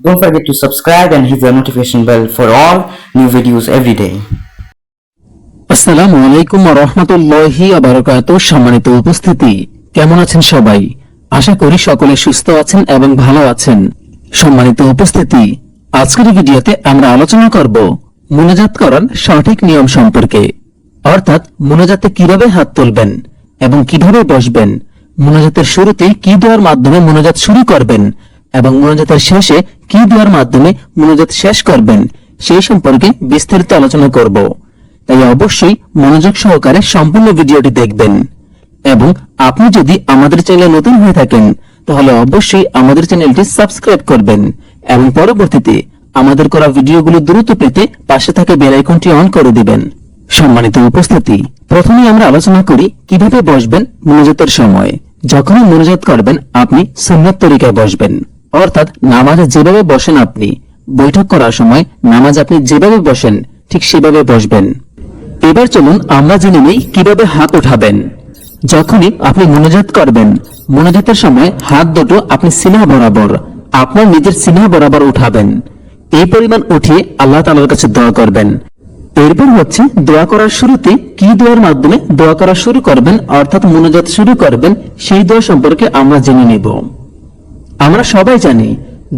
Don't forget to subscribe and hit the notification bell for all new videos every day. আসসালামু আলাইকুম ওয়া রাহমাতুল্লাহি ওয়া বারাকাতুহু। সম্মানিত উপস্থিতি, কেমন আছেন সবাই? আশা করি সকলে সুস্থ আছেন এবং ভালো আছেন। সম্মানিত উপস্থিতি, আজকের ভিডিওতে আমরা আলোচনা করব মুনাজাত করার সঠিক নিয়ম সম্পর্কে, অর্থাৎ মুনাজাতে কিভাবে হাত তুলবেন এবং কিভাবে বসবেন, মুনাজাতের শুরুতে কি দোয়ার মাধ্যমে মুনাজাত শুরু করবেন এবং মুনাজাতের শেষে কি দোয়ার মাধ্যমে মুনাজাত শেষ করবেন, সেই সম্পর্কে বিস্তারিত আলোচনা করব। তাই অবশ্যই মনোযোগ সহকারে সম্পূর্ণ ভিডিওটি দেখবেন। এবং আপনি যদি আমাদের চ্যানেলে নতুন হয়ে থাকেন তাহলে অবশ্যই আমাদের চ্যানেলটি সাবস্ক্রাইব করবেন এবং পরবর্তীতে আমাদের করা ভিডিওগুলো দ্রুত পেতে পাশে থাকা বেল আইকনটি অন করে দিবেন। সম্মানিত উপস্থিতি, প্রথমে আমরা আলোচনা করি কিভাবে বসবেন মুনাজাতের সময়। যখনই মুনাজাত করবেন আপনি সুন্নাত তরিকায় বসবেন, অর্থাৎ নামাজে যেভাবে বসেন, আপনি বৈঠক করার সময় নামাজ আপনি যেভাবে বসেন ঠিক সেভাবে বসবেন। এবার চলুন আমরা জেনে নেই কিভাবে হাত উঠাবেন। যখনই আপনি মুনাজাত করবেন, মুনাজাতের সময় হাত দুটো আপনি সিনা বরাবর, আপনার নিজের সিনা বরাবর উঠাবেন। এই পরিমাণ উঠিয়ে আল্লাহ তাআলার কাছে দোয়া করবেন। এরপর হচ্ছে দোয়া করার শুরুতে কি দোয়ার মাধ্যমে দোয়া করা শুরু করবেন, অর্থাৎ মুনাজাত শুরু করবেন, সেই দোয়া সম্পর্কে আমরা জেনে নিব। আমরা সবাই জানি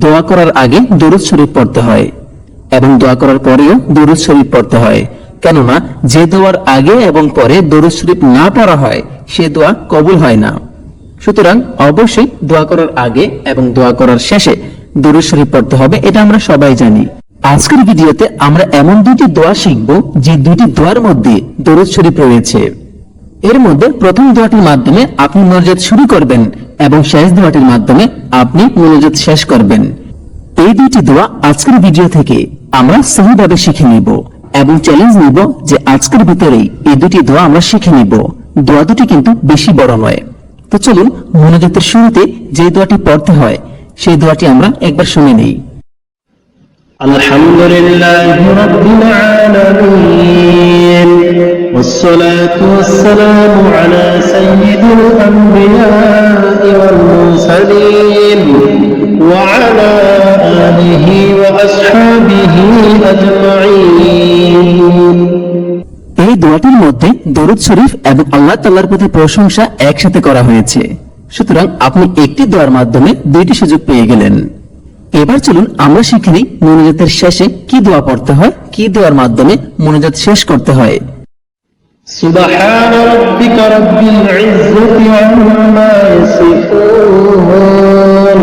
দোয়া করার আগে দরুদ শরীফ পড়তে হয় এবং দোয়া করার পরেও দরুদ শরীফ পড়তে হয়। কেননা যে দোয়ার আগে এবং পরে দরুদ শরীফ না পড়া হয় সে দোয়া কবুল হয় না। সুতরাং অবশ্যই দোয়া করার আগে এবং দোয়া করার শেষে দরুদ শরীফ পড়তে হবে, এটা আমরা সবাই জানি। আজকের ভিডিওতে আমরা এমন দুটি দোয়া শিখব যে দুটি দোয়ার মধ্যে দরুদ শরীফ রয়েছে। এর মধ্যে প্রথম দোয়াটির মাধ্যমে আপনি মুনাজাত শুরু করবেন এবং শেষ দোয়াটির মাধ্যমে আপনি মুনাজাত শেষ করবেন। এই দুটি দোয়া আজকের ভিডিও থেকে আমরা সহিভাবে শিখে নিব এবং চ্যালেঞ্জ নিব যে আজকের ভিতরেই এই দুটি দোয়া আমরা শিখে নিব। দোয়া দুটি কিন্তু বেশি বড় নয়। তো চলুন মুনাজাতের শুরুতে যে দোয়াটি পড়তে হয় সেই দোয়াটি আমরা একবার শুনে নেই। আলহামদুলিল্লাহি রাব্বিল আলামিন والصلاة والسلام على سيد الأنبياء والمرسلين وعلى آله وأصحابه أجمعين। এই দোয়াটির মধ্যে দরুদ শরীফ এবং আল্লাহ তাআলার প্রতি প্রশংসা একসাথে করা হয়েছে। সুতরাং আপনি একটি দোয়ার মাধ্যমে দুইটি সুযোগ পেয়ে গেলেন। এবার চলুন আমরা শিখে নিই মুনাজাতের শেষে কি দোয়া পড়তে হয়, কি দোয়ার মাধ্যমে মুনাজাত শেষ করতে হয়। سبحان ربك رب العزة عما يصفون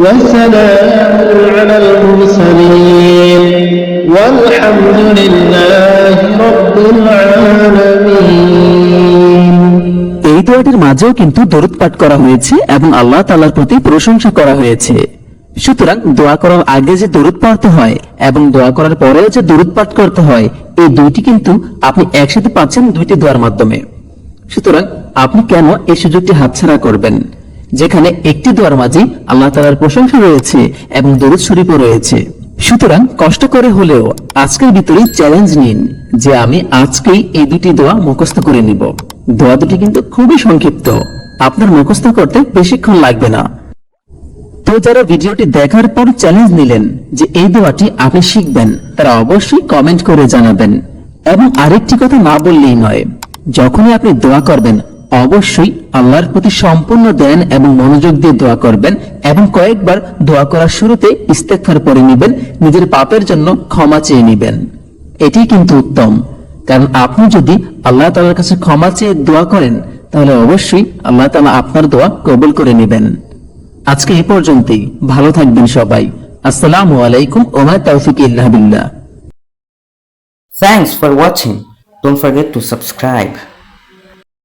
وسلام على المرسلين والحمد لله رب العالمين। এই দোয়াটির মাঝেও কিন্তু দরুদ পাঠ করা হয়েছে এবং আল্লাহ তাআলার প্রতি প্রশংসা করা হয়েছে। সুতরাং দোয়া করার আগে যে দরুদ পড়তে হয় এবং দোয়া করার পরেও যে দরুদ পাঠ করতে হয়, এই দুইটি কিন্তু আপনি একসাথে পাচ্ছেন দুইটি দোয়ার মাধ্যমে। সুতরাং আপনি কেন এই সুযোগটি হাতছাড়া করবেন, যেখানে একটি দোয়ার মাঝে আল্লাহ তাআলার প্রশংসা রয়েছে এবং দরুদ শরীফও রয়েছে। সুতরাং কষ্ট করে হলেও আজকের ভিতরে চ্যালেঞ্জ নিন যে আমি আজকেই এই দুটি দোয়া মুখস্থ করে নিব। দোয়া দুটি কিন্তু খুবই সংক্ষিপ্ত, আপনার মুখস্থ করতে বেশিক্ষণ লাগবে না। তো যারা ভিডিওটি দেখার পর চ্যালেঞ্জ নিলেন যে এই দোয়াটি আপনি শিখবেন, তারা অবশ্যই কমেন্ট করে জানাবেন। এবং আরেকটি কথা না বললেই নয়, যখনই আপনি দোয়া করবেন অবশ্যই আল্লাহর প্রতি সম্পূর্ণ ধ্যান এবং মনোযোগ দিয়ে দোয়া করবেন এবং কয়েকবার দোয়া করার শুরুতে ইস্তেগফার পড়ে নেবেন, নিজের পাপের জন্য ক্ষমা চেয়ে নেবেন। এটি কিন্তু উত্তম, কারণ আপনি যদি আল্লাহ তাআলার কাছে ক্ষমা চেয়ে দোয়া করেন তাহলে অবশ্যই আল্লাহ তাআলা আপনার দোয়া কবুল করে নেবেন। আজকে এই পর্যন্তই, ভালো থাকবেন সবাই। আসসালামু আলাইকুম ওয়া মা তাওফিক ইল্লা বিল্লাহ। Thanks for watching. Don't forget to subscribe.